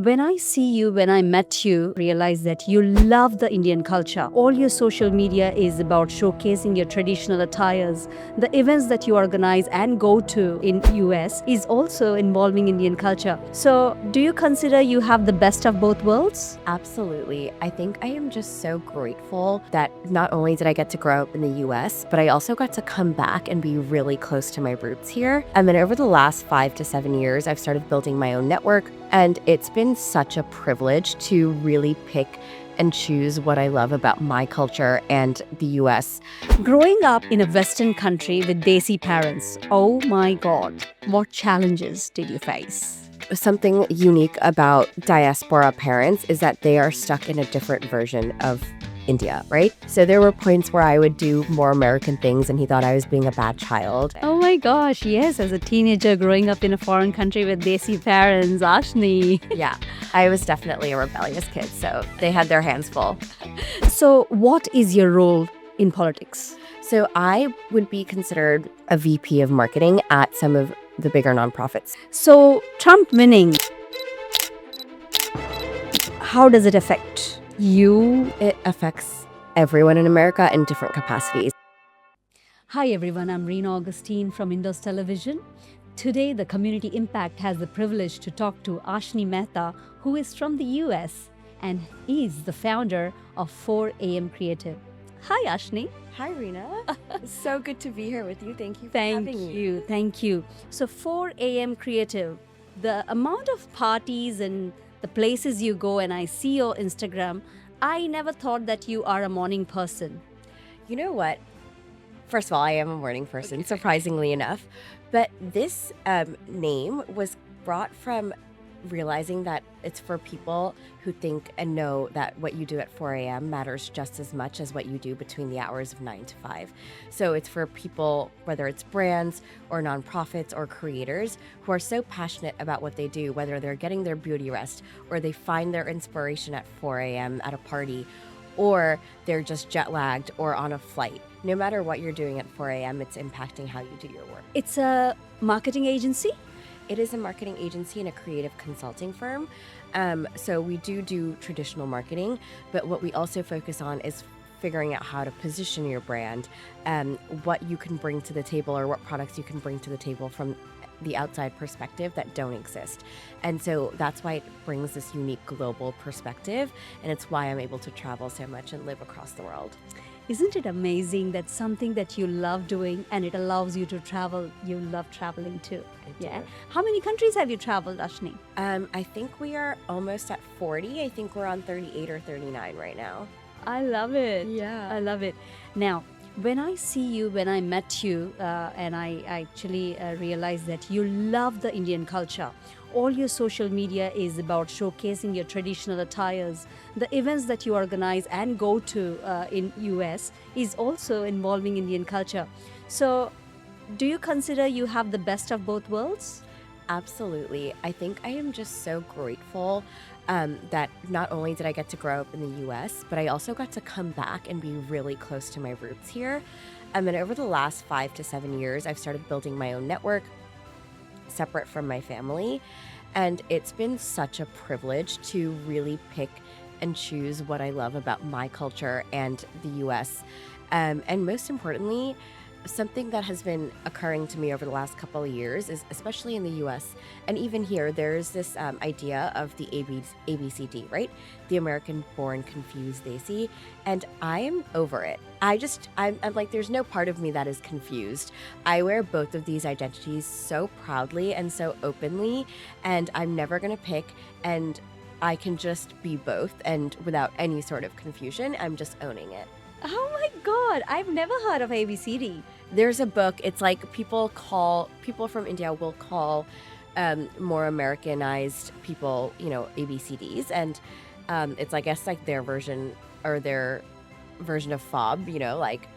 When I see you, when I met you, realize that you love the Indian culture. All your social media is about showcasing your traditional attires. The events that you organize and go to in US is also involving Indian culture. So, do you consider you have the best of both worlds? Absolutely. I think I am just so grateful that not only did I get to grow up in the US, but I also got to come back and be really close to my roots here. And then over the last 5 to 7 years, I've started building my own network. And it's been such a privilege to really pick and choose what I love about my culture and the US. Growing up in a Western country with Desi parents, oh my God, what challenges did you face? Something unique about diaspora parents is that they are stuck in a different version of India, right? So there were points where I would do more American things and he thought I was being a bad child. Oh my gosh, yes, as a teenager growing up in a foreign country with Desi parents, Ashni. Yeah, I was definitely a rebellious kid, so they had their hands full. So, what is your role in politics? So I would be considered a VP of marketing at some of the bigger nonprofits. So, Trump winning, how does it affect you? It affects everyone in America in different capacities. Hi everyone, I'm Reena Augustine from Indus Television. Today, the Community Impact has the privilege to talk to Ashni Mehta, who is from the US and is the founder of 4 AM Creative. Hi Ashni. Hi, Reena. So good to be here with you. Thank you for having me. Thank you. So 4 AM Creative, the amount of parties and the places you go, and I see your Instagram, I never thought that you are a morning person. You know what? First of all, I am a morning person, surprisingly enough. But this name was brought from realizing that it's for people who think and know that what you do at 4 a.m. matters just as much as what you do between the hours of 9 to 5. So it's for people, whether it's brands or nonprofits or creators, who are so passionate about what they do, whether they're getting their beauty rest or they find their inspiration at 4 a.m. at a party, or they're just jet lagged or on a flight. No matter what you're doing at 4 a.m., it's impacting how you do your work. It's a marketing agency? It is a marketing agency and a creative consulting firm. So we do traditional marketing, but what we also focus on is figuring out how to position your brand, what you can bring to the table or what products you can bring to the table from the outside perspective that don't exist. And so that's why it brings this unique global perspective, and it's why I'm able to travel so much and live across the world. Isn't it amazing that something that you love doing and it allows you to travel, you love traveling too? Yeah. How many countries have you traveled, Ashni? I think we are almost at 40. I think we're on 38 or 39 right now. I love it. Yeah. I love it. Now, when I see you, when I met you, and I actually realized that you love the Indian culture. All your social media is about showcasing your traditional attires. The events that you organize and go to in US is also involving Indian culture. So, do you consider you have the best of both worlds? Absolutely. I think I am just so grateful that not only did I get to grow up in the US, but I also got to come back and be really close to my roots here. And then over the last 5 to 7 years, I've started building my own network separate from my family. And it's been such a privilege to really pick and choose what I love about my culture and the US. And most importantly, something that has been occurring to me over the last couple of years is, especially in the US and even here, there's this idea of the ABCD, right? The American born confused Desi. And I am over it. I'm like, there's no part of me that is confused. I wear both of these identities so proudly and so openly, and I'm never going to pick, and I can just be both, and without any sort of confusion, I'm just owning it. Oh my God, I've never heard of ABCD. There's a book, it's like people from India will call more Americanized people, ABCDs. And it's, I guess, like their version of FOB, like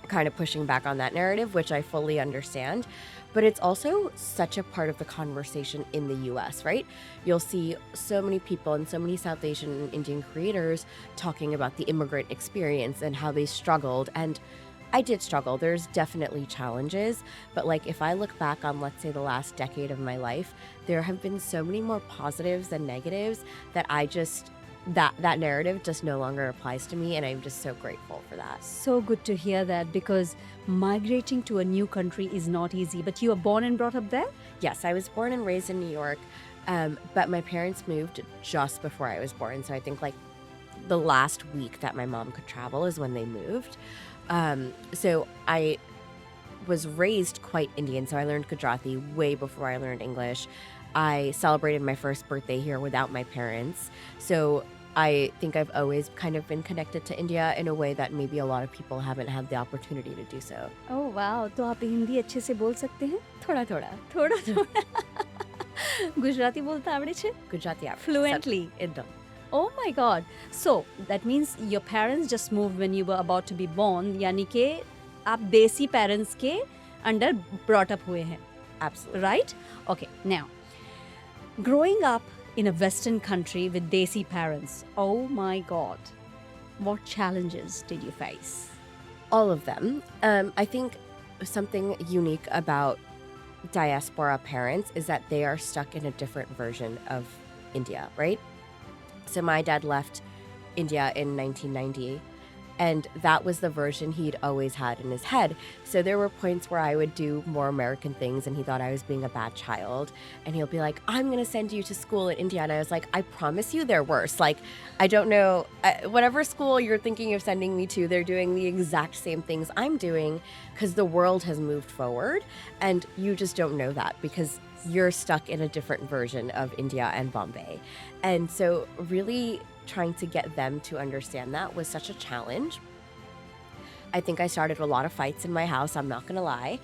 kind of pushing back on that narrative, which I fully understand. But it's also such a part of the conversation in the US, right? You'll see so many people and so many South Asian and Indian creators talking about the immigrant experience and how they struggled. And I did struggle. There's definitely challenges, but like if I look back on, let's say, the last decade of my life, there have been so many more positives than negatives that that narrative just no longer applies to me, and I'm just so grateful for that. So good to hear that, because migrating to a new country is not easy. But you were born and brought up there? Yes, I was born and raised in New York, but my parents moved just before I was born. So I think like the last week that my mom could travel is when they moved. So I was raised quite Indian. So I learned Gujarati way before I learned English. I celebrated my first birthday here without my parents. So I think I've always kind of been connected to India in a way that maybe a lot of people haven't had the opportunity to do so. ओह वाह, तो आप हिंदी अच्छे से बोल सकते हैं? Thoda thoda. थोड़ा थोड़ा गुजराती बोलता आवड़े છે? Gujarati average. Fluently. Ekdam. Oh my god. So that means your parents just moved when you were about to be born, यानी कि आप देसी parents के under brought up हुए हैं. Absolutely. Right? Okay, now, growing up in a Western country with Desi parents, oh my God, what challenges did you face? All of them. I think something unique about diaspora parents is that they are stuck in a different version of India, right? So my dad left India in 1990, and that was the version he'd always had in his head. So there were points where I would do more American things and he thought I was being a bad child. And he'll be like, I'm going to send you to school in India. And I was like, I promise you they're worse. Like, I don't know, whatever school you're thinking of sending me to, they're doing the exact same things I'm doing because the world has moved forward. And you just don't know that because you're stuck in a different version of India and Bombay. And so really trying to get them to understand that was such a challenge. I think I started a lot of fights in my house, I'm not gonna lie.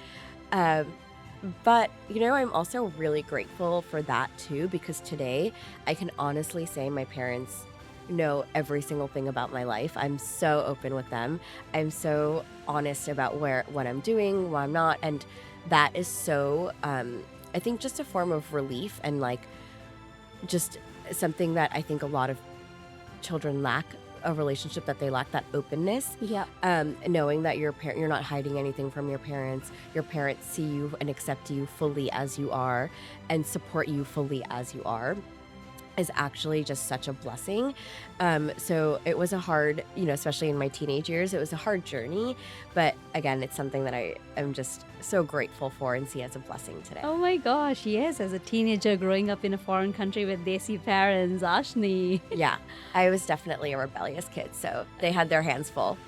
But, you know, I'm also really grateful for that too, because today I can honestly say my parents know every single thing about my life. I'm so open with them. I'm so honest about what I'm doing, what I'm not. And that is so, I think just a form of relief and like just something that I think a lot of children lack, a relationship that they lack, that openness. Yeah. Knowing that you're not hiding anything from your parents see you and accept you fully as you are and support you fully as you are is actually just such a blessing. So it was a hard, you know, especially in my teenage years, it was a hard journey. But again, it's something that I am just so grateful for and see as a blessing today. Oh my gosh, yes, as a teenager growing up in a foreign country with Desi parents, Ashni. Yeah, I was definitely a rebellious kid, so they had their hands full.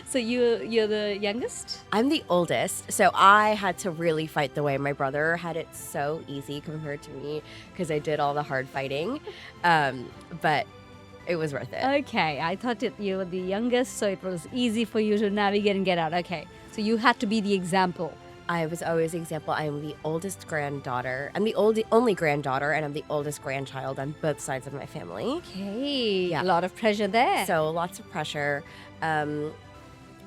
So you're the youngest? I'm the oldest, so I had to really fight the way. My brother had it so easy compared to me because I did all the hard fighting, but it was worth it. Okay, I thought you were the youngest, so it was easy for you to navigate and get out. Okay, so you had to be the example. I was always the example. I am the oldest granddaughter. I'm the only granddaughter, and I'm the oldest grandchild on both sides of my family. Okay, Yeah. a lot of pressure there. So lots of pressure.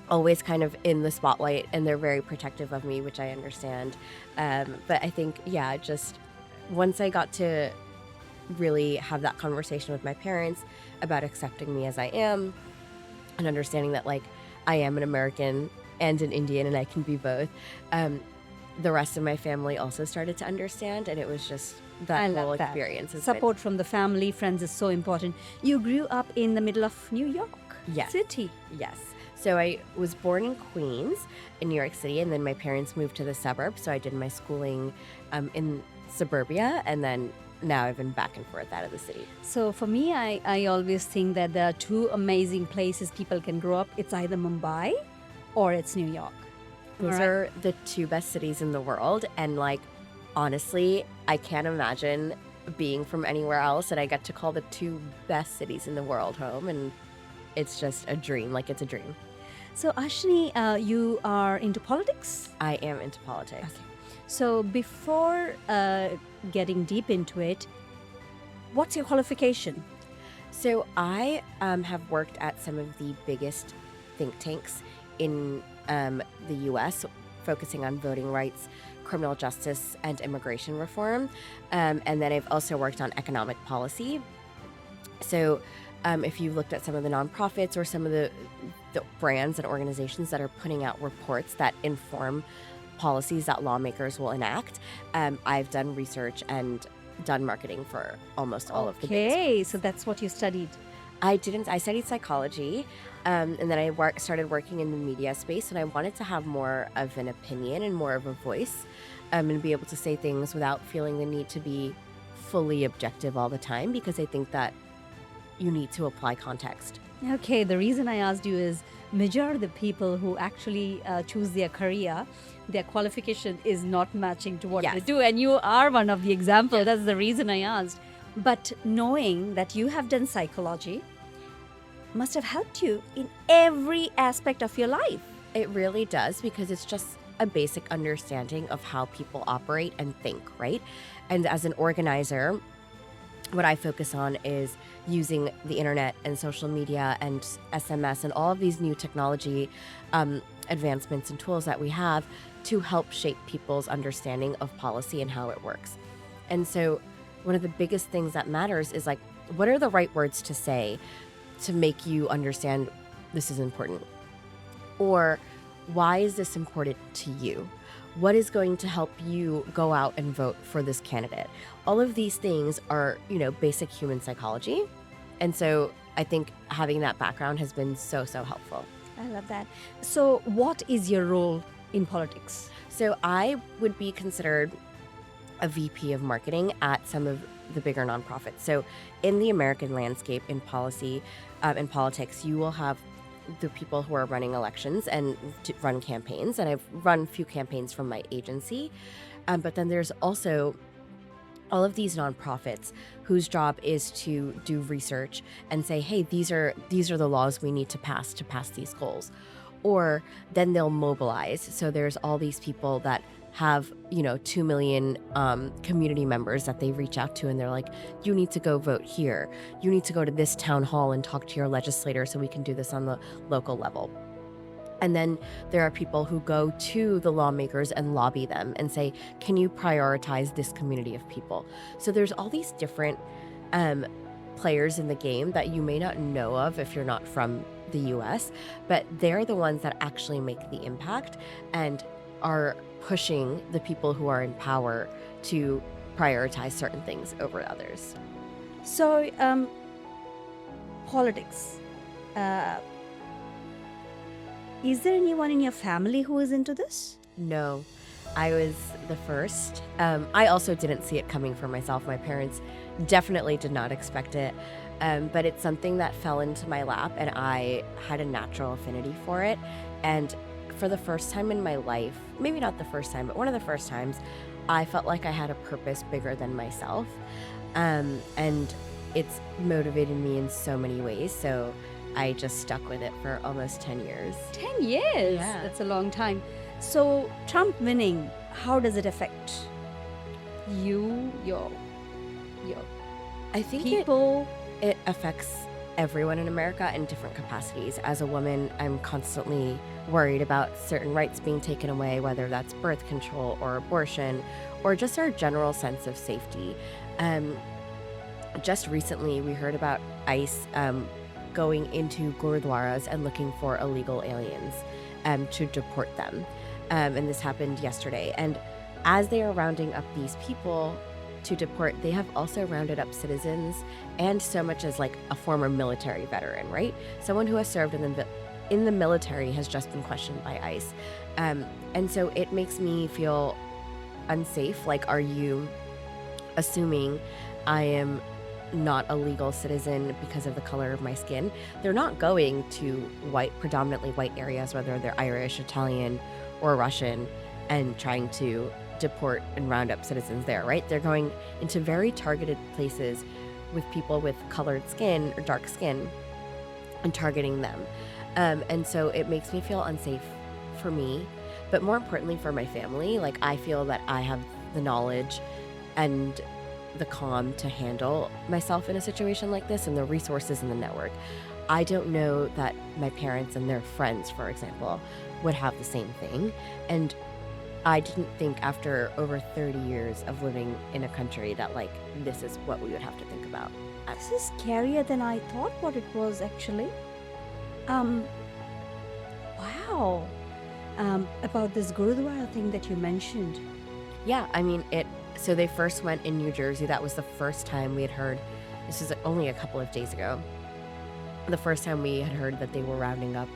Always kind of in the spotlight, and they're very protective of me, which I understand. But I think, yeah, just once I got to really have that conversation with my parents about accepting me as I am and understanding that, like, I am an American and an Indian and I can be both, the rest of my family also started to understand, and it was just I that love whole that. experience. Has Support from the family, friends is so important. You grew up in the middle of New York Yes. City. been, yes. So I was born in Queens, in New York City, and then my parents moved to the suburbs. So I did my schooling in suburbia, and then now I've been back and forth out of the city. So for me, I always think that there are two amazing places people can grow up. It's either Mumbai or it's New York. Those All right. are the two best cities in the world. And like, honestly, I can't imagine being from anywhere else. And I get to call the two best cities in the world home. And it's just a dream. Like, it's a dream. So Ashni, you are into politics? I am into politics. So before getting deep into it, what's your qualification? So I have worked at some of the biggest think tanks in the U.S., focusing on voting rights, criminal justice, and immigration reform. And then I've also worked on economic policy. So if you've looked at some of the nonprofits or some of the the brands and organizations that are putting out reports that inform policies that lawmakers will enact. I've done research and done marketing for almost all of the biggest Okay, ones. so that's what you studied. I didn't. I studied psychology, and then I started working in the media space, and I wanted to have more of an opinion and more of a voice, and be able to say things without feeling the need to be fully objective all the time, because I think that you need to apply context. Okay, the reason I asked you is majority of the people who actually choose their career, their qualification is not matching to what they Yes. do, and you are one of the example. That's the reason I asked. But knowing that you have done psychology must have helped you in every aspect of your life. It really does, because it's just a basic understanding of how people operate and think, right? And as an organizer, what I focus on is using the internet and social media and SMS and all of these new technology advancements and tools that we have to help shape people's understanding of policy and how it works. And so one of the biggest things that matters is like, what are the right words to say to make you understand this is important? Or why is this important to you? What is going to help you go out and vote for this candidate? All of these things are, basic human psychology. And so I think having that background has been so, so helpful. I love that. So, what is your role in politics? So I would be considered a VP of marketing at some of the bigger nonprofits. So in the American landscape, in policy, in politics, you will have the people who are running elections and to run campaigns. And I've run a few campaigns from my agency. But then there's also all of these nonprofits whose job is to do research and say, hey, these are the laws we need to pass these goals. Or then they'll mobilize. So there's all these people that have 2 million community members that they reach out to, and they're like, you need to go vote here, you need to go to this town hall and talk to your legislator so we can do this on the local level. And then there are people who go to the lawmakers and lobby them and say, can you prioritize this community of people? So there's all these different players in the game that you may not know of if you're not from the US, but they're the ones that actually make the impact and are pushing the people who are in power to prioritize certain things over others. So, politics. Is there anyone in your family who is into this? No, I was the first. I also didn't see it coming for myself. My parents definitely did not expect it. But it's something that fell into my lap, and I had a natural affinity for it. And for the first time in my life, maybe not the first time, but one of the first times, I felt like I had a purpose bigger than myself. And it's motivated me in so many ways. So I just stuck with it for almost 10 years. 10 years? Yeah. That's a long time. So, Trump winning, how does it affect you, your I think people? it affects everyone in America in different capacities. As a woman, I'm constantly worried about certain rights being taken away, whether that's birth control or abortion, or just our general sense of safety. Just recently, we heard about ICE going into gurudwaras and looking for illegal aliens to deport them. And this happened yesterday. And as they are rounding up these people to deport, they have also rounded up citizens and so much as like a former military veteran, right? Someone who has served in the military has just been questioned by ICE. And so it makes me feel unsafe. Like, are you assuming I am not a legal citizen because of the color of my skin? They're not going to predominantly white areas, whether they're Irish, Italian, or Russian, and trying to deport and round up citizens there, right? They're going into very targeted places with people with colored skin or dark skin and targeting them. And so it makes me feel unsafe for me, but more importantly for my family. Like, I feel that I have the knowledge and the calm to handle myself in a situation like this, and the resources in the network. I don't know that my parents and their friends, for example, would have the same thing. And I didn't think after over 30 years of living in a country that like this is what we would have to think about. This is scarier than I thought what it was actually. Wow. About this Gurudwara thing that you mentioned. Yeah, I mean, so they first went in New Jersey. That was the first time we had heard, this is only a couple of days ago, the first time we had heard that they were rounding up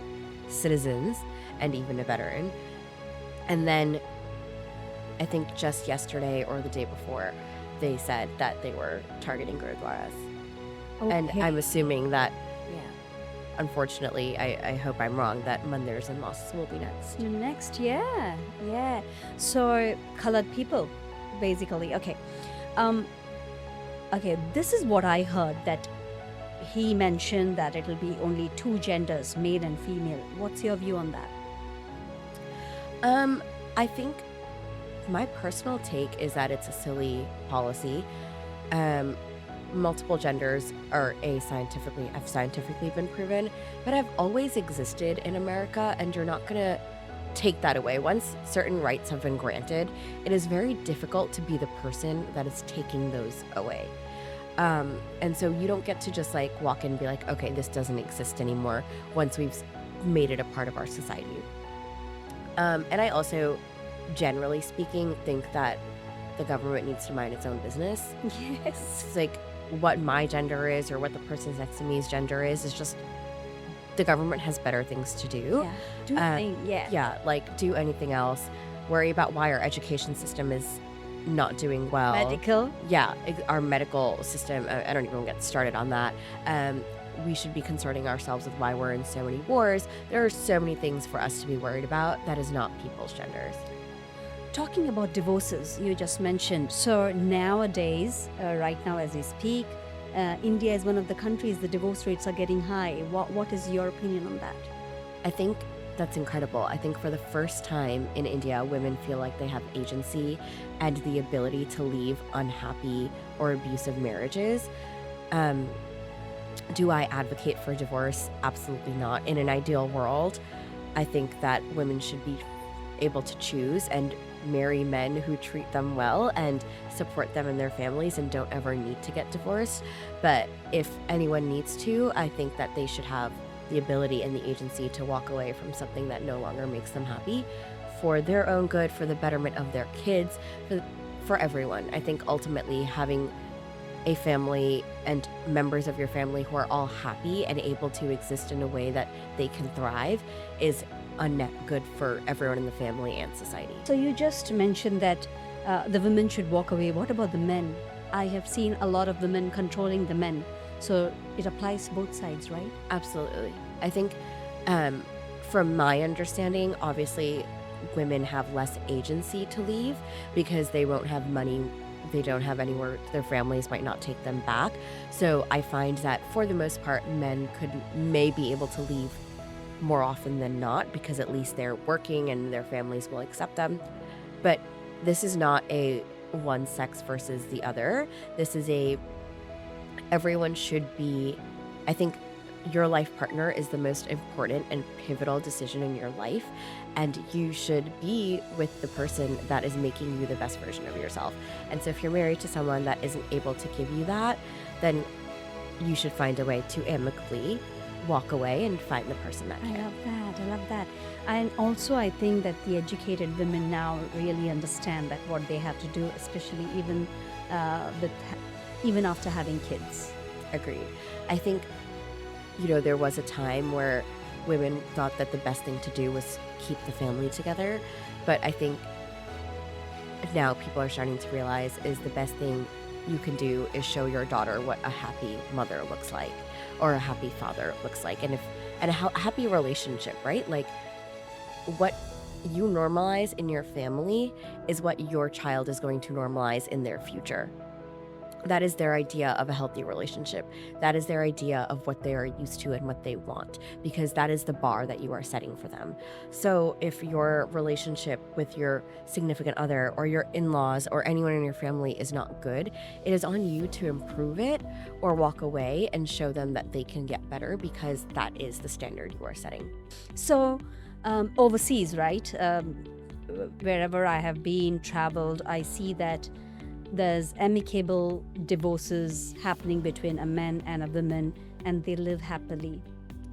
citizens and even a veteran. And then I think just yesterday or the day before, they said that they were targeting Gurudwaras. Okay. And I'm assuming that, unfortunately, I hope I'm wrong, that mandirs and mosques will be next. Next, yeah. So colored people, basically. Okay. Okay, this is what I heard, that he mentioned that it'll be only two genders, male and female. What's your view on that? I think my personal take is that it's a silly policy. Multiple genders have scientifically been proven, but have always existed in America, and you're not going to take that away. Once certain rights have been granted, it is very difficult to be the person that is taking those away. And so you don't get to just like walk in and be like, okay, this doesn't exist anymore once we've made it a part of our society. And I also, generally speaking, think that the government needs to mind its own business. Yes. It's like what my gender is or what the person next to me's gender is just the government has better things to do. Yeah. Do thing, yeah. Yeah, like do anything else. Worry about why our education system is not doing well. Medical. Yeah, our medical system, I don't even get started on that. We should be concerning ourselves with why we're in so many wars. There are so many things for us to be worried about that is not people's genders. Talking about divorces, you just mentioned. So nowadays, right now as we speak, India is one of the countries the divorce rates are getting high. What is your opinion on that? I think that's incredible. I think for the first time in India, women feel like they have agency and the ability to leave unhappy or abusive marriages. Do I advocate for divorce? Absolutely not. In an ideal world, I think that women should be able to choose and marry men who treat them well and support them and their families and don't ever need to get divorced. But if anyone needs to, I think that they should have the ability and the agency to walk away from something that no longer makes them happy for their own good, for the betterment of their kids, for everyone. I think ultimately having a family and members of your family who are all happy and able to exist in a way that they can thrive is a net good for everyone in the family and society. So you just mentioned that the women should walk away. What about the men? I have seen a lot of women controlling the men. So it applies both sides, right? Absolutely. I think from my understanding, obviously women have less agency to leave because they won't have money. They don't have anywhere, their families might not take them back. So I find that for the most part, men may be able to leave more often than not because at least they're working and their families will accept them. But this is not a one sex versus the other. This is everyone should be, I think your life partner is the most important and pivotal decision in your life, and you should be with the person that is making you the best version of yourself. And so if you're married to someone that isn't able to give you that, then you should find a way to amicably walk away and find the person that can. I love that. And also I think that the educated women now really understand that what they have to do, especially even after having kids. Agreed. I think, there was a time where women thought that the best thing to do was keep the family together. But I think now people are starting to realize is the best thing you can do is show your daughter what a happy mother looks like or a happy father looks like. And a happy relationship, right? Like what you normalize in your family is what your child is going to normalize in their future. That is their idea of a healthy relationship. That is their idea of what they are used to and what they want, because that is the bar that you are setting for them. So if your relationship with your significant other or your in-laws or anyone in your family is not good, it is on you to improve it or walk away and show them that they can get better, because that is the standard you are setting. So overseas, right? Wherever I have been, traveled, I see that there's amicable divorces happening between a man and a woman, and they live happily,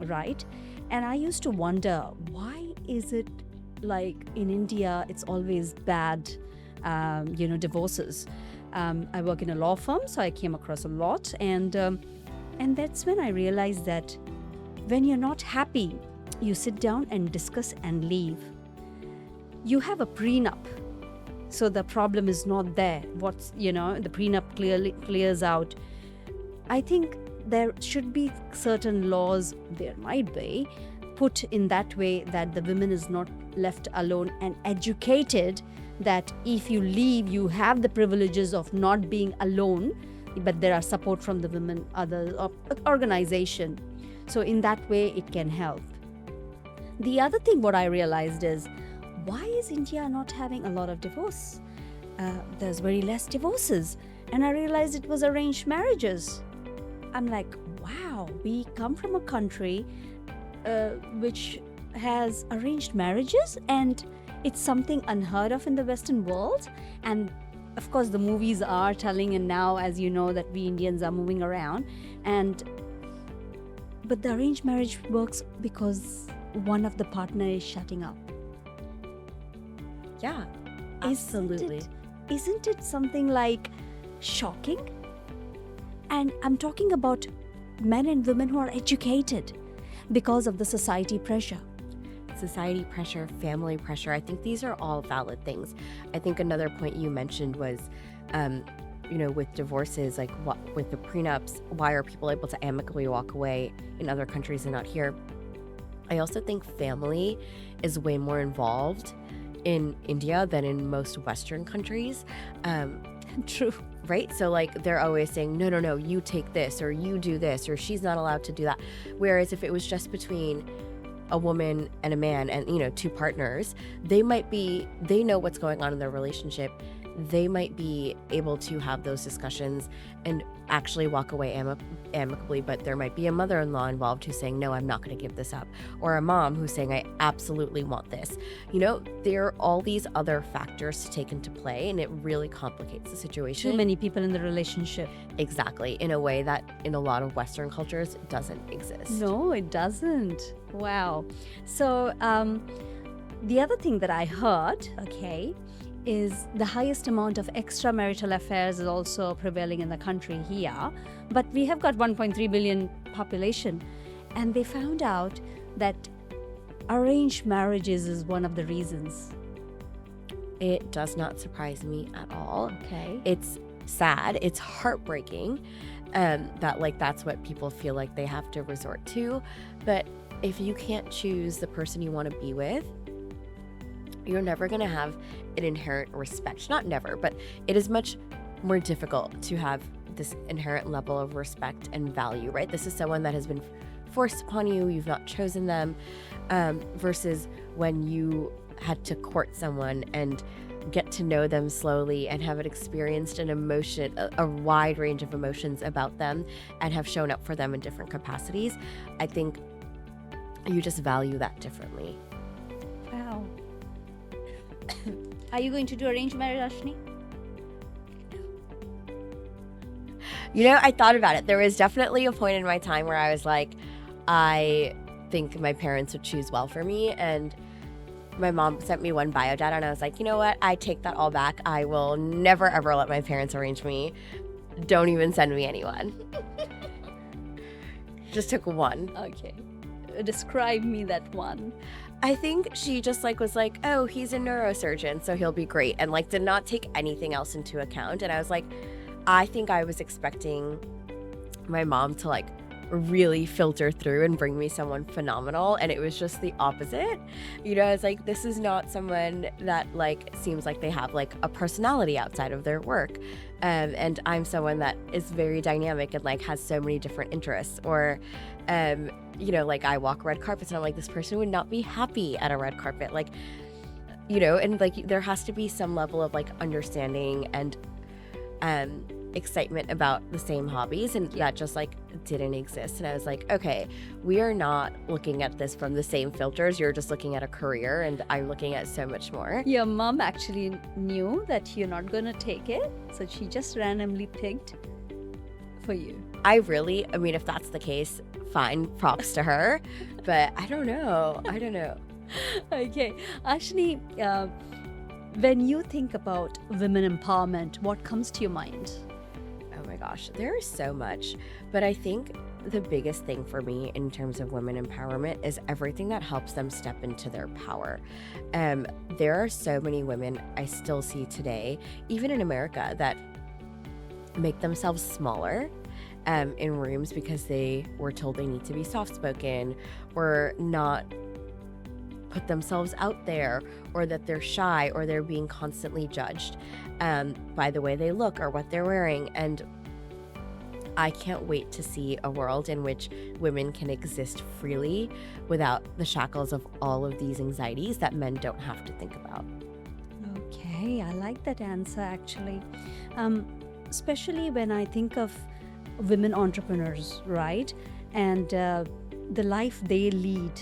right? And I used to wonder, why is it like in India, it's always bad, divorces? I work in a law firm, so I came across a lot. And that's when I realized that when you're not happy, you sit down and discuss and leave. You have a prenup, so the problem is not there. The prenup clearly clears out. I think there should be certain laws, there might be, put in that way that the woman is not left alone and educated that if you leave, you have the privileges of not being alone, but there are support from the women, other organization. So in that way, it can help. The other thing what I realized is, why is India not having a lot of divorce? There's very less divorces. And I realized it was arranged marriages. I'm like, wow, we come from a country which has arranged marriages, and it's something unheard of in the Western world. And of course, the movies are telling, and now, as you know, that we Indians are moving around. But the arranged marriage works because one of the partner is shutting up. Yeah, absolutely. Isn't it something like shocking? And I'm talking about men and women who are educated because of the society pressure. Society pressure, family pressure. I think these are all valid things. I think another point you mentioned was, with divorces, like with the prenups, why are people able to amicably walk away in other countries and not here? I also think family is way more involved in India than in most Western countries. True. Right? So like they're always saying, no, you take this, or you do this, or she's not allowed to do that. Whereas if it was just between a woman and a man and, two partners, they know what's going on in their relationship. They might be able to have those discussions and actually walk away amicably, but there might be a mother-in-law involved who's saying, no, I'm not going to give this up. Or a mom who's saying, I absolutely want this. There are all these other factors to take into play, and it really complicates the situation. Too many people in the relationship. Exactly, in a way that in a lot of Western cultures doesn't exist. No, it doesn't. Wow. So the other thing that I heard, is the highest amount of extramarital affairs is also prevailing in the country here. But we have got 1.3 billion population, and they found out that arranged marriages is one of the reasons. It does not surprise me at all. Okay. It's sad. It's heartbreaking that's what people feel like they have to resort to. But if you can't choose the person you want to be with, you're never going to have an inherent respect. Not never, but it is much more difficult to have this inherent level of respect and value, right? This is someone that has been forced upon you. You've not chosen them, versus when you had to court someone and get to know them slowly and have experienced an emotion, a wide range of emotions about them, and have shown up for them in different capacities. I think you just value that differently. Wow. Are you going to do arranged marriage, Ashni? I thought about it. There was definitely a point in my time where I was like, I think my parents would choose well for me. And my mom sent me one biodata, and I was like, you know what? I take that all back. I will never, ever let my parents arrange me. Don't even send me anyone. Just took one. Okay. Describe me that one. I think she just was like, oh, he's a neurosurgeon, so he'll be great, and did not take anything else into account. And I was like, I think I was expecting my mom to really filter through and bring me someone phenomenal, and it was just the opposite. I was like, this is not someone that seems like they have a personality outside of their work, and I'm someone that is very dynamic and has so many different interests. Or I walk red carpets, and I'm like, this person would not be happy at a red carpet, and there has to be some level of understanding and excitement about the same hobbies, and that just didn't exist. And I was like, okay, we are not looking at this from the same filters. You're just looking at a career, and I'm looking at so much more. Your mom actually knew that you're not gonna take it, so she just randomly picked for you. I mean, if that's the case, fine, props to her, but I don't know. Okay, Ashni, when you think about women empowerment, what comes to your mind? Oh my gosh, there is so much. But I think the biggest thing for me in terms of women empowerment is everything that helps them step into their power. Um, there are so many women I still see today, even in America, that make themselves smaller in rooms because they were told they need to be soft spoken or not put themselves out there, or that they're shy, or they're being constantly judged by the way they look or what they're wearing. And I can't wait to see a world in which women can exist freely without the shackles of all of these anxieties that men don't have to think about. Okay, I like that answer actually. Um, Especially when I think of women entrepreneurs, right? And the life they lead,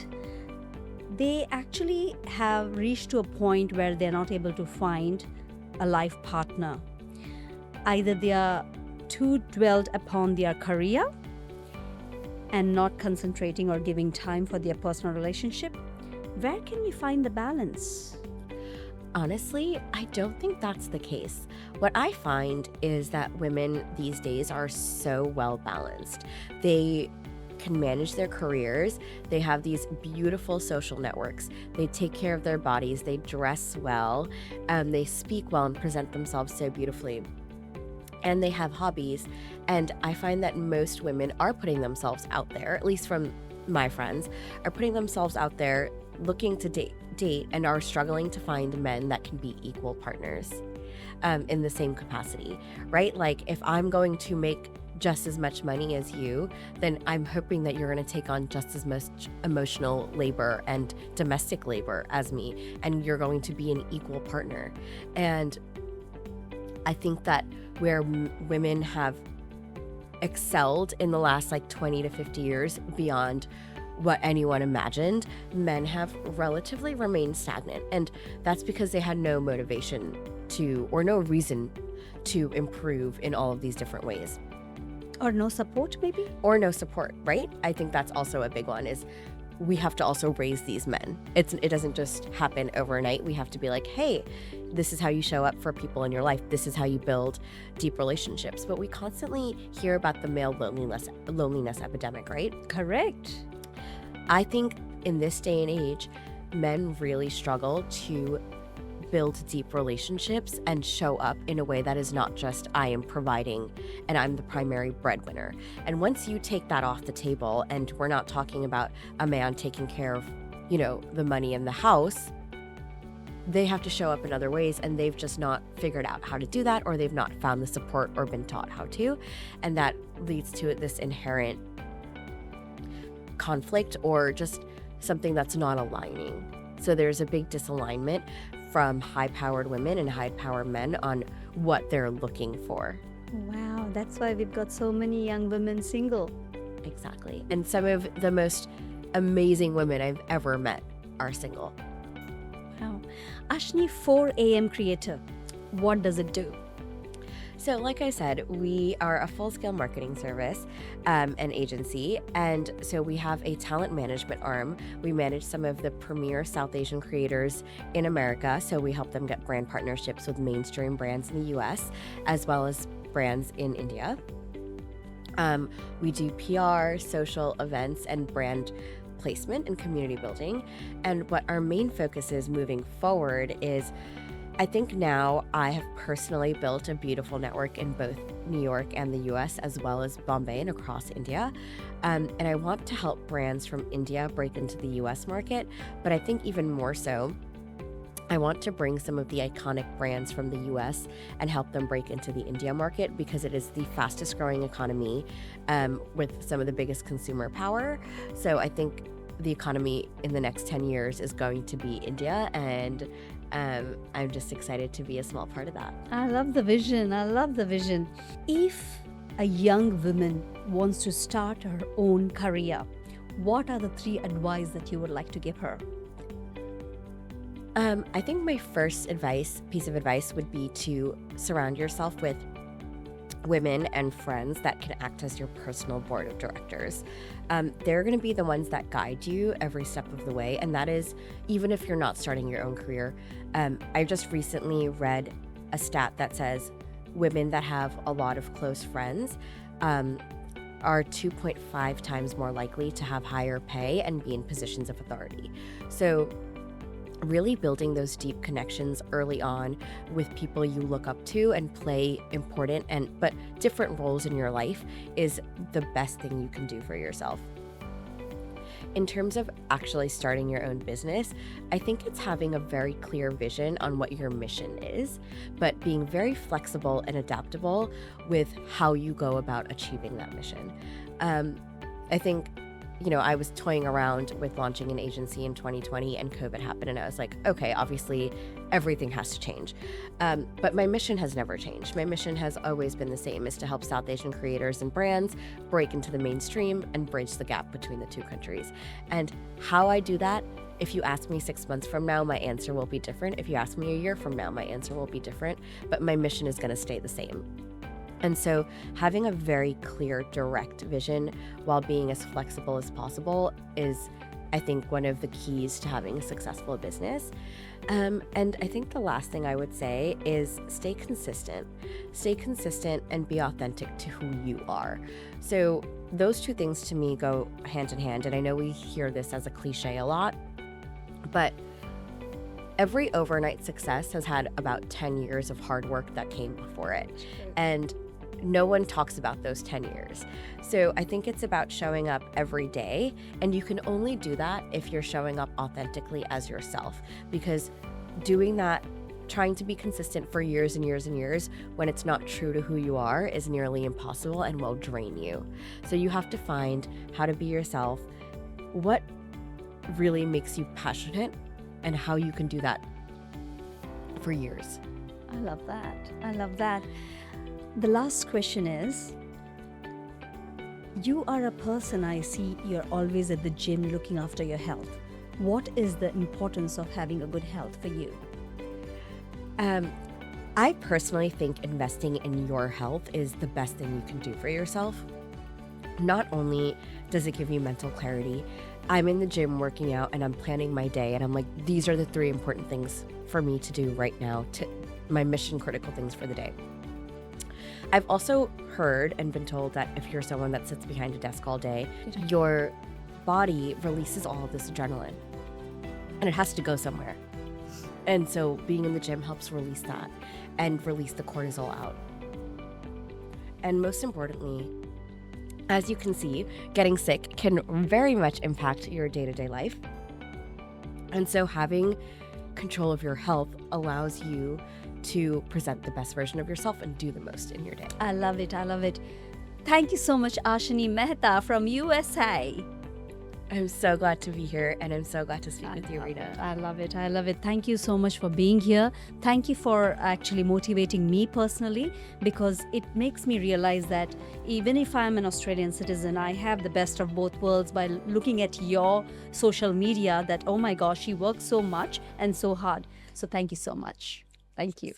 they actually have reached to a point where they're not able to find a life partner. Either they are too dwelled upon their career and not concentrating or giving time for their personal relationship. Where can we find the balance? Honestly, I don't think that's the case. What I find is that women these days are so well balanced. They can manage their careers, they have these beautiful social networks, they take care of their bodies, they dress well, they speak well and present themselves so beautifully. And they have hobbies. And I find that most women are putting themselves out there, at least from my friends, are putting themselves out there looking to date and are struggling to find men that can be equal partners in the same capacity, right? Like if I'm going to make just as much money as you, then I'm hoping that you're going to take on just as much emotional labor and domestic labor as me, and you're going to be an equal partner. And I think that where women have excelled in the last like 20 to 50 years beyond what anyone imagined, men have relatively remained stagnant. And that's because they had no motivation to, or no reason to improve in all of these different ways. Or no support, maybe? Or no support, right? I think that's also a big one, is we have to also raise these men. It doesn't just happen overnight. We have to be like, hey, this is how you show up for people in your life. This is how you build deep relationships. But we constantly hear about the male loneliness epidemic, right? Correct. I think in this day and age, men really struggle to build deep relationships and show up in a way that is not just I am providing and I'm the primary breadwinner. And once you take that off the table, and we're not talking about a man taking care of, the money in the house, they have to show up in other ways, and they've just not figured out how to do that, or they've not found the support or been taught how to. And that leads to this inherent conflict, or just something that's not aligning. So there's a big disalignment from high-powered women and high-powered men on what they're looking for. Wow, that's why we've got so many young women single. Exactly. And some of the most amazing women I've ever met are single. Wow. Ashni, 4 a.m. creator. What does it do? So like I said, we are a full-scale marketing service and agency. And so we have a talent management arm. We manage some of the premier South Asian creators in America. So we help them get brand partnerships with mainstream brands in the US, as well as brands in India. We do PR, social events, and brand placement and community building. And what our main focus is moving forward is, I think now I have personally built a beautiful network in both New York and the US, as well as Bombay and across India. And I want to help brands from India break into the US market. But I think even more so, I want to bring some of the iconic brands from the US and help them break into the India market, because it is the fastest growing economy with some of the biggest consumer power. So I think the economy in the next 10 years is going to be India, and I'm just excited to be a small part of that. I love the vision. I love the vision. If a young woman wants to start her own career, what are the 3 advice that you would like to give her? I think my first piece of advice would be to surround yourself with women and friends that can act as your personal board of directors. They're going to be the ones that guide you every step of the way, and that is even if you're not starting your own career. I just recently read a stat that says women that have a lot of close friends are 2.5 times more likely to have higher pay and be in positions of authority. So really building those deep connections early on with people you look up to and play important but different roles in your life is the best thing you can do for yourself. In terms of actually starting your own business, I think it's having a very clear vision on what your mission is, but being very flexible and adaptable with how you go about achieving that mission. I think, I was toying around with launching an agency in 2020 and COVID happened, and I was like, okay, obviously everything has to change. But my mission has never changed. My mission has always been the same, is to help South Asian creators and brands break into the mainstream and bridge the gap between the two countries. And how I do that, if you ask me 6 months from now, my answer will be different. If you ask me a year from now, my answer will be different. But my mission is going to stay the same. And so having a very clear, direct vision while being as flexible as possible is, I think, one of the keys to having a successful business. And I think the last thing I would say is stay consistent. Stay consistent and be authentic to who you are. So those two things to me go hand in hand. And I know we hear this as a cliche a lot, but every overnight success has had about 10 years of hard work that came before it. And no one talks about those 10 years. So I think it's about showing up every day, and you can only do that if you're showing up authentically as yourself, because doing that, trying to be consistent for years and years and years when it's not true to who you are is nearly impossible and will drain you. So you have to find how to be yourself, what really makes you passionate, and how you can do that for years. I love that. I love that. The last question is, you are a person I see you're always at the gym looking after your health. What is the importance of having a good health for you? I personally think investing in your health is the best thing you can do for yourself. Not only does it give you mental clarity, I'm in the gym working out and I'm planning my day and I'm like, these are the 3 important things for me to do right now, to my mission critical things for the day. I've also heard and been told that if you're someone that sits behind a desk all day, your body releases all of this adrenaline and it has to go somewhere. And so being in the gym helps release that and release the cortisol out. And most importantly, as you can see, getting sick can very much impact your day-to-day life. And so having control of your health allows you to present the best version of yourself and do the most in your day. I love it. I love it. Thank you so much, Ashni Mehta from USA. I'm so glad to be here, and I'm so glad to speak with you, Rita. I love it. I love it. Thank you so much for being here. Thank you for actually motivating me personally, because it makes me realize that even if I'm an Australian citizen, I have the best of both worlds by looking at your social media that, oh my gosh, she works so much and so hard. So thank you so much. Thank you.